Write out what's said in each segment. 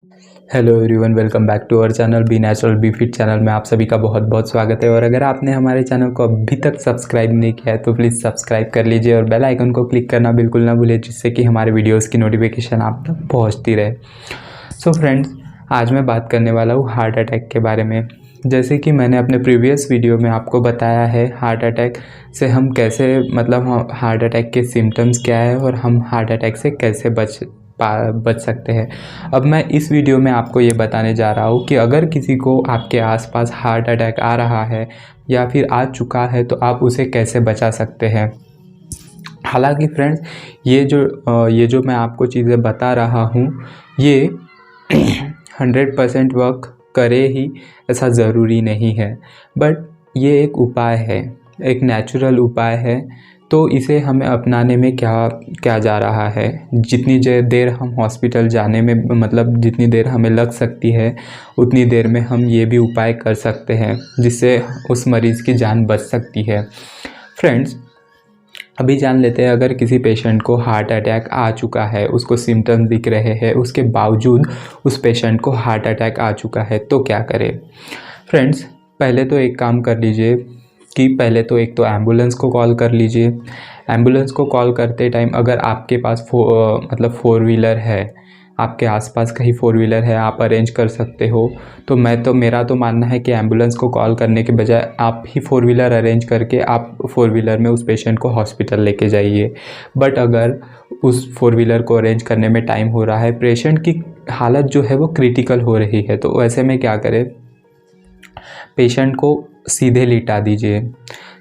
Hello everyone, welcome back to our channel be natural be fit channel में आप सभी का बहुत बहुत स्वागत है। और अगर आपने हमारे चैनल को अभी तक सब्सक्राइब नहीं किया है तो प्लीज़ सब्सक्राइब कर लीजिए और बेल आइकन को क्लिक करना बिल्कुल ना भूलिए, जिससे कि हमारे वीडियोस की नोटिफिकेशन आप तक पहुंचती रहे। सो फ्रेंड्स, आज मैं बात करने वाला हूँ हार्ट अटैक के बारे में। जैसे कि मैंने अपने प्रीवियस वीडियो में आपको बताया है, हार्ट अटैक से हम कैसे हार्ट अटैक के सिम्टम्स क्या है और हम हार्ट अटैक से कैसे बच सकते हैं। अब मैं इस वीडियो में आपको ये बताने जा रहा हूँ कि अगर किसी को आपके आसपास हार्ट अटैक आ रहा है या फिर आ चुका है तो आप उसे कैसे बचा सकते हैं। हालांकि फ्रेंड्स, ये जो मैं आपको चीज़ें बता रहा हूँ ये 100% वर्क करे ही ऐसा ज़रूरी नहीं है, बट ये एक उपाय है, एक नेचुरल उपाय है। तो इसे हमें अपनाने में क्या क्या जा रहा है। जितनी देर हम हॉस्पिटल जाने में जितनी देर हमें लग सकती है उतनी देर में हम ये भी उपाय कर सकते हैं, जिससे उस मरीज़ की जान बच सकती है। फ्रेंड्स, अभी जान लेते हैं, अगर किसी पेशेंट को हार्ट अटैक आ चुका है, उसको सिम्टम्स दिख रहे हैं, उसके बावजूद उस पेशेंट को हार्ट अटैक आ चुका है तो क्या करें। फ्रेंड्स, पहले तो एक काम कर लीजिए कि पहले तो एक तो एम्बुलेंस को कॉल कर लीजिए। एम्बुलेंस को कॉल करते टाइम अगर आपके पास फोर व्हीलर है, आपके आसपास कहीं फोर व्हीलर है, आप अरेंज कर सकते हो, तो मेरा तो मानना है कि एम्बुलेंस को कॉल करने के बजाय आप ही फोर व्हीलर अरेंज करके आप फोर व्हीलर में उस पेशेंट को हॉस्पिटल लेके जाइए। बट अगर उस फोर व्हीलर को अरेंज करने में टाइम हो रहा है, पेशेंट की हालत जो है वो क्रिटिकल हो रही है, तो ऐसे में क्या करें, पेशेंट को सीधे लिटा दीजिए।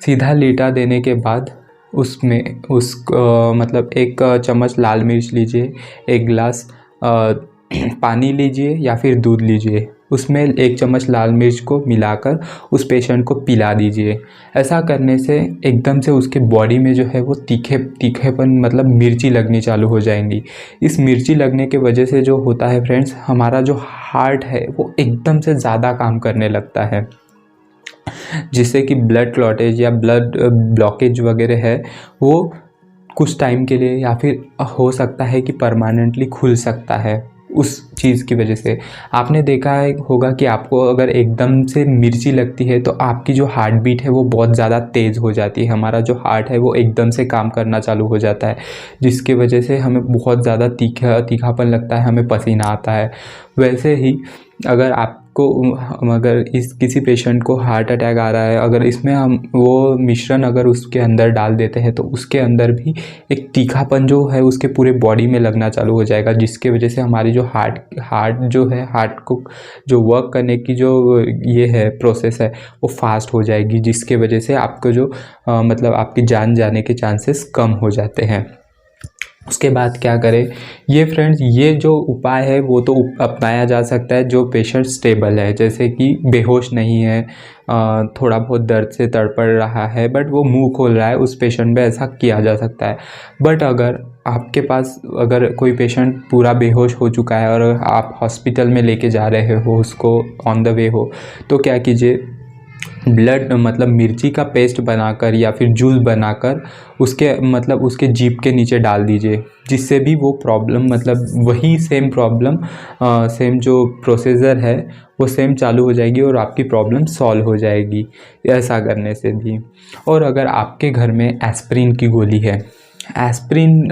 सीधा लिटा देने के बाद उसमें एक चम्मच लाल मिर्च लीजिए, एक गिलास पानी लीजिए या फिर दूध लीजिए, उसमें एक चम्मच लाल मिर्च को मिलाकर उस पेशेंट को पिला दीजिए। ऐसा करने से एकदम से उसके बॉडी में जो है वो तीखेपन मिर्ची लगनी चालू हो जाएंगी। इस मिर्ची लगने के वजह से जो होता है फ्रेंड्स, हमारा जो हार्ट है वो एकदम से ज़्यादा काम करने लगता है, जिससे कि ब्लड क्लॉटेज या ब्लड ब्लॉकेज वगैरह है वो कुछ टाइम के लिए या फिर हो सकता है कि परमानेंटली खुल सकता है। उस चीज़ की वजह से आपने देखा है होगा कि आपको अगर एकदम से मिर्ची लगती है तो आपकी जो हार्ट बीट है वो बहुत ज़्यादा तेज़ हो जाती है, हमारा जो हार्ट है वो एकदम से काम करना चालू हो जाता है, जिसकी वजह से हमें बहुत ज़्यादा तीखापन लगता है, हमें पसीना आता है। वैसे ही अगर इस किसी पेशेंट को हार्ट अटैक आ रहा है, अगर इसमें हम वो मिश्रण अगर उसके अंदर डाल देते हैं तो उसके अंदर भी एक तीखापन जो है उसके पूरे बॉडी में लगना चालू हो जाएगा, जिसके वजह से हमारी जो हार्ट को जो वर्क करने की जो ये है प्रोसेस है वो फास्ट हो जाएगी, जिसके वजह से आपको जो आपकी जान जाने के चांसेस कम हो जाते हैं। उसके बाद क्या करें, ये फ्रेंड्स, ये जो उपाय है वो तो अपनाया जा सकता है जो पेशेंट स्टेबल है, जैसे कि बेहोश नहीं है, थोड़ा बहुत दर्द से तड़पड़ रहा है बट वो मुंह खोल रहा है, उस पेशेंट में ऐसा किया जा सकता है। बट अगर आपके पास अगर कोई पेशेंट पूरा बेहोश हो चुका है और आप हॉस्पिटल में लेके जा रहे हो, उसको ऑन द वे हो, तो क्या कीजिए, मिर्ची का पेस्ट बनाकर या फिर जूस बनाकर उसके जीभ के नीचे डाल दीजिए, जिससे भी वो प्रॉब्लम वही सेम प्रॉब्लम सेम जो प्रोसीजर है वो सेम चालू हो जाएगी और आपकी प्रॉब्लम सॉल्व हो जाएगी ऐसा करने से भी। और अगर आपके घर में एस्प्रिन की गोली है, एस्प्रिन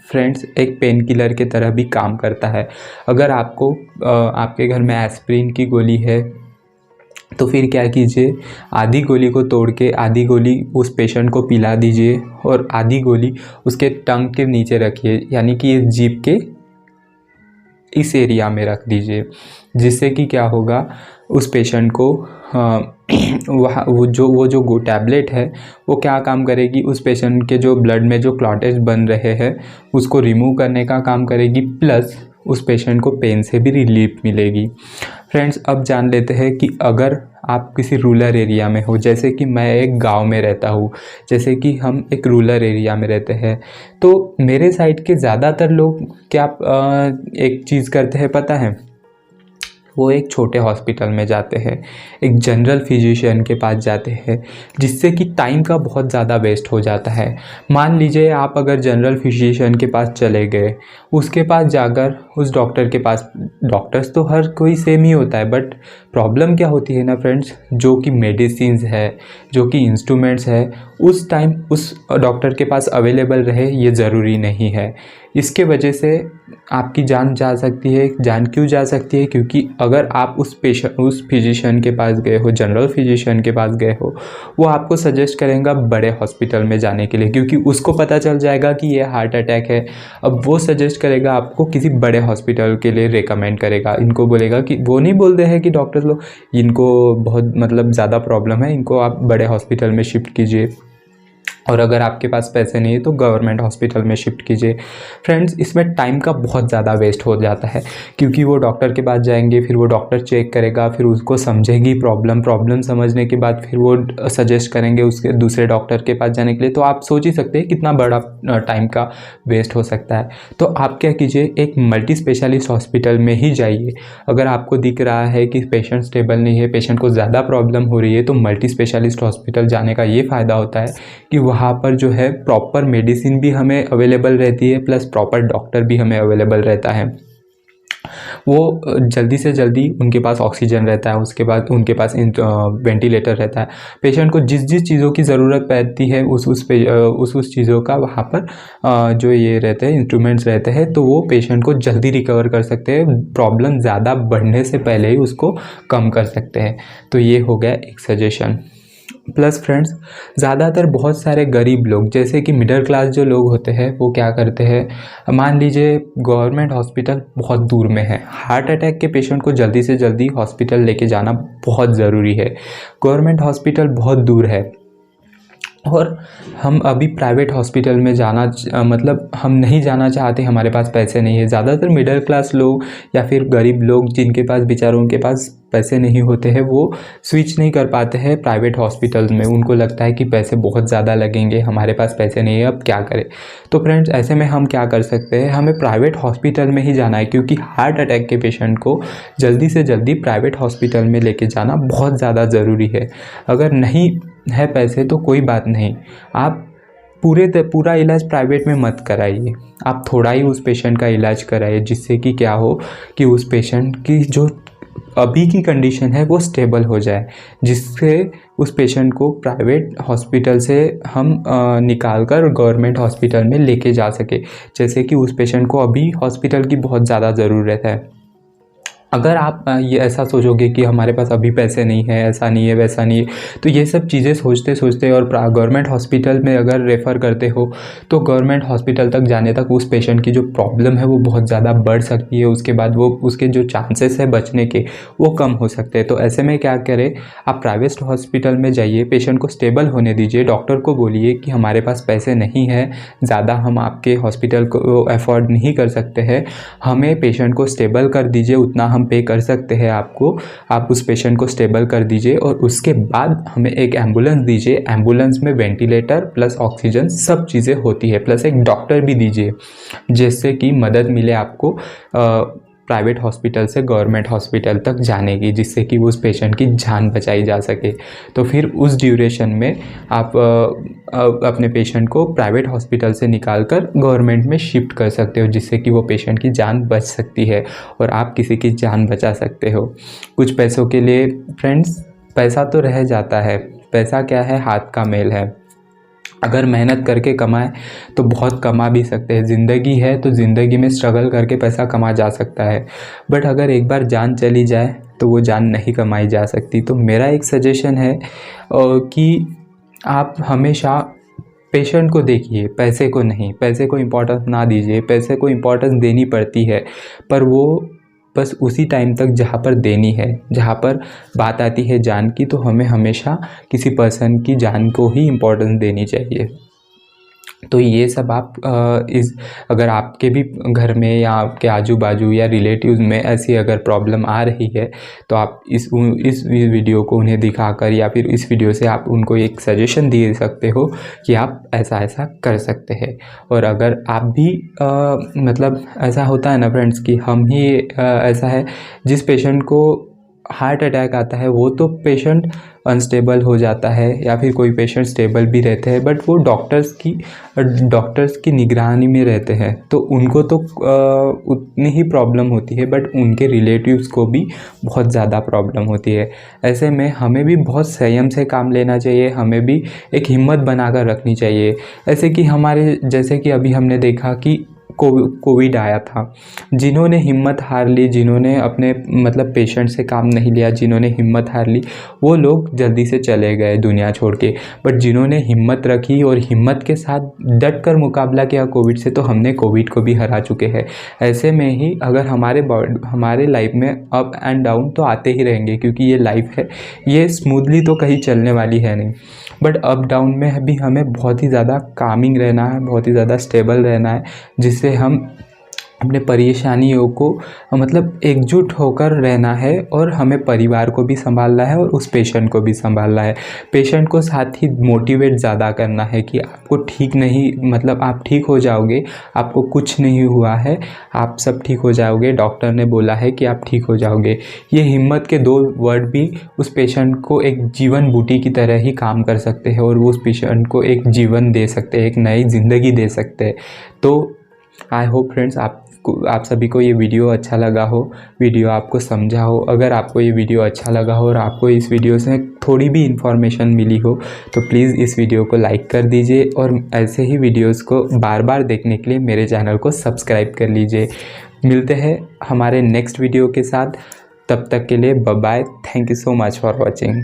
फ्रेंड्स एक पेन किलर के तरह भी काम करता है। अगर आपके घर में एस्प्रिन की गोली है तो फिर क्या कीजिए, आधी गोली को तोड़ के आधी गोली उस पेशेंट को पिला दीजिए और आधी गोली उसके टंग के नीचे रखिए, यानी कि इस जीभ के इस एरिया में रख दीजिए, जिससे कि क्या होगा, उस पेशेंट को वो जो टैबलेट है वो क्या काम करेगी, उस पेशेंट के जो ब्लड में जो क्लॉटेज बन रहे हैं उसको रिमूव करने का काम करेगी, प्लस उस पेशेंट को पेन से भी रिलीफ मिलेगी। फ्रेंड्स, अब जान लेते हैं कि अगर आप किसी रूरल एरिया में हो, जैसे कि मैं एक गांव में रहता हूँ, जैसे कि हम एक रूरल एरिया में रहते हैं, तो मेरे साइड के ज़्यादातर लोग क्या एक चीज़ करते हैं पता है, वो एक छोटे हॉस्पिटल में जाते हैं, एक जनरल फिजिशियन के पास जाते हैं, जिससे कि टाइम का बहुत ज़्यादा वेस्ट हो जाता है। मान लीजिए आप अगर जनरल फिजिशियन के पास चले गए, उसके पास जाकर उस डॉक्टर के पास, डॉक्टर्स तो हर कोई सेम ही होता है, बट प्रॉब्लम क्या होती है ना फ्रेंड्स, जो कि मेडिसिन्स है, जो कि इंस्ट्रूमेंट्स है, उस टाइम उस डॉक्टर के पास अवेलेबल रहे ये ज़रूरी नहीं है। इसके वजह से आपकी जान जा सकती है। जान क्यों जा सकती है? क्योंकि अगर आप उस फिजिशियन के पास गए हो, जनरल फिजिशियन के पास गए हो, वो आपको सजेस्ट करेगा बड़े हॉस्पिटल में जाने के लिए, क्योंकि उसको पता चल जाएगा कि ये हार्ट अटैक है। अब वो सजेस्ट करेगा आपको किसी बड़े हॉस्पिटल के लिए, रेकमेंड करेगा। इनको बोलेगा कि, वो नहीं बोलते हैं कि डॉक्टर्स लोग, इनको बहुत मतलब ज़्यादा प्रॉब्लम है, इनको आप बड़े हॉस्पिटल में शिफ्ट कीजिए, और अगर आपके पास पैसे नहीं है तो गवर्नमेंट हॉस्पिटल में शिफ्ट कीजिए। फ्रेंड्स, इसमें टाइम का बहुत ज़्यादा वेस्ट हो जाता है, क्योंकि वो डॉक्टर के पास जाएंगे, फिर वो डॉक्टर चेक करेगा, फिर उसको समझेगी प्रॉब्लम समझने के बाद फिर वो सजेस्ट करेंगे उसके दूसरे डॉक्टर के पास जाने के लिए। तो आप सोच ही सकते हैं कितना बड़ा टाइम का वेस्ट हो सकता है। तो आप क्या कीजिए, एक मल्टी स्पेशलिस्ट हॉस्पिटल में ही जाइए। अगर आपको दिख रहा है कि पेशेंट स्टेबल नहीं है, पेशेंट को ज़्यादा प्रॉब्लम हो रही है, तो मल्टी स्पेशलिस्ट हॉस्पिटल जाने का ये फ़ायदा होता है कि वहाँ पर जो है प्रॉपर मेडिसिन भी हमें अवेलेबल रहती है, प्लस प्रॉपर डॉक्टर भी हमें अवेलेबल रहता है। वो जल्दी से जल्दी उनके पास ऑक्सीजन रहता है, उसके बाद उनके पास वेंटिलेटर रहता है। पेशेंट को जिस जिस चीज़ों की ज़रूरत पड़ती है उस चीज़ों का वहाँ पर जो ये रहते हैं, इंस्ट्रूमेंट्स रहते हैं, तो वो पेशेंट को जल्दी रिकवर कर सकते हैं, प्रॉब्लम ज़्यादा बढ़ने से पहले ही उसको कम कर सकते हैं। तो ये हो गया एक सजेशन। प्लस फ्रेंड्स, ज़्यादातर बहुत सारे गरीब लोग, जैसे कि मिडिल क्लास जो लोग होते हैं, वो क्या करते हैं, मान लीजिए गवर्नमेंट हॉस्पिटल बहुत दूर में है, हार्ट अटैक के पेशेंट को जल्दी से जल्दी हॉस्पिटल लेके जाना बहुत ज़रूरी है, गवर्नमेंट हॉस्पिटल बहुत दूर है, और हम अभी प्राइवेट हॉस्पिटल में जाना मतलब हम नहीं जाना चाहते, हमारे पास पैसे नहीं है। ज़्यादातर मिडिल क्लास लोग या फिर गरीब लोग जिनके पास बेचारों के पास पैसे नहीं होते हैं, वो स्विच नहीं कर पाते हैं प्राइवेट हॉस्पिटल में। उनको लगता है कि पैसे बहुत ज़्यादा लगेंगे, हमारे पास पैसे नहीं है, अब क्या करें। तो फ्रेंड्स, ऐसे में हम क्या कर सकते हैं, हमें प्राइवेट हॉस्पिटल में ही जाना है, क्योंकि हार्ट अटैक के पेशेंट को जल्दी से जल्दी प्राइवेट हॉस्पिटल में लेके जाना बहुत ज़्यादा ज़रूरी है। अगर नहीं है पैसे तो कोई बात नहीं, आप पूरा इलाज प्राइवेट में मत कराइए, आप थोड़ा ही उस पेशेंट का इलाज कराइए, जिससे कि क्या हो कि उस पेशेंट की जो अभी की कंडीशन है वो स्टेबल हो जाए, जिससे उस पेशेंट को प्राइवेट हॉस्पिटल से हम निकाल कर गवर्नमेंट हॉस्पिटल में लेके जा सके। जैसे कि उस पेशेंट को अभी हॉस्पिटल की बहुत ज़्यादा ज़रूरत है। अगर आप ये ऐसा सोचोगे कि हमारे पास अभी पैसे नहीं है, ऐसा नहीं है, वैसा नहीं है, तो ये सब चीज़ें सोचते सोचते और गवर्नमेंट हॉस्पिटल में अगर रेफ़र करते हो, तो गवर्नमेंट हॉस्पिटल तक जाने तक उस पेशेंट की जो प्रॉब्लम है वो बहुत ज़्यादा बढ़ सकती है। उसके बाद वो उसके जो चांसेस है बचने के, वो कम हो सकते हैं। तो ऐसे में क्या करें, आप प्राइवेट हॉस्पिटल में जाइए, पेशेंट को स्टेबल होने दीजिए, डॉक्टर को बोलिए कि हमारे पास पैसे नहीं है ज़्यादा, हम आपके हॉस्पिटल को अफोर्ड नहीं कर सकते हैं, हमें पेशेंट को स्टेबल कर दीजिए, उतना हम पे कर सकते हैं आपको, आप उस पेशेंट को स्टेबल कर दीजिए, और उसके बाद हमें एक एम्बुलेंस दीजिए। एम्बुलेंस में वेंटिलेटर प्लस ऑक्सीजन सब चीज़ें होती है, प्लस एक डॉक्टर भी दीजिए, जिससे कि मदद मिले आपको प्राइवेट हॉस्पिटल से गवर्नमेंट हॉस्पिटल तक जाने की, जिससे कि उस पेशेंट की जान बचाई जा सके। तो फिर उस ड्यूरेशन में आप अपने पेशेंट को प्राइवेट हॉस्पिटल से निकालकर गवर्नमेंट में शिफ्ट कर सकते हो, जिससे कि वो पेशेंट की जान बच सकती है और आप किसी की जान बचा सकते हो। कुछ पैसों के लिए फ्रेंड्स, पैसा तो रह जाता है, पैसा क्या है, हाथ का मेल है। अगर मेहनत करके कमाए तो बहुत कमा भी सकते हैं। ज़िंदगी है तो ज़िंदगी में स्ट्रगल करके पैसा कमा जा सकता है, बट अगर एक बार जान चली जाए तो वो जान नहीं कमाई जा सकती। तो मेरा एक सजेशन है कि आप हमेशा पेशेंट को देखिए, पैसे को नहीं। पैसे को इम्पोर्टेंस ना दीजिए, पैसे को इम्पोर्टेंस देनी पड़ती है, पर वो बस उसी टाइम तक जहाँ पर देनी है। जहाँ पर बात आती है जान की, तो हमें हमेशा किसी पर्सन की जान को ही इम्पोर्टेंस देनी चाहिए। तो ये सब आप अगर आपके भी घर में या आपके आजू बाजू या रिलेटिव्स में ऐसी अगर प्रॉब्लम आ रही है तो आप इस वीडियो को उन्हें दिखाकर या फिर इस वीडियो से आप उनको एक सजेशन दे सकते हो कि आप ऐसा ऐसा कर सकते हैं। और अगर आप भी मतलब ऐसा होता है ना फ्रेंड्स कि हम ही ऐसा है, जिस पेशेंट को हार्ट अटैक आता है वो तो पेशेंट अनस्टेबल हो जाता है, या फिर कोई पेशेंट स्टेबल भी रहते हैं बट वो डॉक्टर्स की निगरानी में रहते हैं, तो उनको तो उतनी ही प्रॉब्लम होती है बट उनके रिलेटिव्स को भी बहुत ज़्यादा प्रॉब्लम होती है। ऐसे में हमें भी बहुत संयम से काम लेना चाहिए, हमें भी एक हिम्मत बनाकर रखनी चाहिए। ऐसे कि हमारे जैसे कि अभी हमने देखा कि कोविड आया था, जिन्होंने हिम्मत हार ली, जिन्होंने अपने मतलब पेशेंट से काम नहीं लिया, जिन्होंने हिम्मत हार ली वो लोग जल्दी से चले गए दुनिया छोड़ के। बट जिन्होंने हिम्मत रखी और हिम्मत के साथ डट कर मुकाबला किया कोविड से, तो हमने कोविड को भी हरा चुके हैं। ऐसे में ही अगर हमारे लाइफ में अप एंड डाउन तो आते ही रहेंगे, क्योंकि ये लाइफ है, ये स्मूथली तो कहीं चलने वाली है नहीं। बट अप डाउन में भी हमें बहुत ही ज़्यादा कामिंग रहना है, बहुत ही ज़्यादा स्टेबल रहना है, जिससे हम अपने परेशानियों को मतलब एकजुट होकर रहना है। और हमें परिवार को भी संभालना है और उस पेशेंट को भी संभालना है। पेशेंट को साथ ही मोटिवेट ज़्यादा करना है कि आपको ठीक नहीं, मतलब आप ठीक हो जाओगे, आपको कुछ नहीं हुआ है, आप सब ठीक हो जाओगे, डॉक्टर ने बोला है कि आप ठीक हो जाओगे। ये हिम्मत के 2 वर्ड भी उस पेशेंट को एक जीवन बूटी की तरह ही काम कर सकते हैं और उस पेशेंट को एक जीवन दे सकते हैं, एक नई ज़िंदगी दे सकते हैं। तो आई होप फ्रेंड्स आप सभी को ये वीडियो अच्छा लगा हो, वीडियो आपको समझा हो। अगर आपको ये वीडियो अच्छा लगा हो और आपको इस वीडियो से थोड़ी भी इन्फॉर्मेशन मिली हो तो प्लीज़ इस वीडियो को लाइक कर दीजिए और ऐसे ही वीडियोस को बार बार देखने के लिए मेरे चैनल को सब्सक्राइब कर लीजिए। मिलते हैं हमारे नेक्स्ट वीडियो के साथ, तब तक के लिए bye bye. Thank you so much for watching.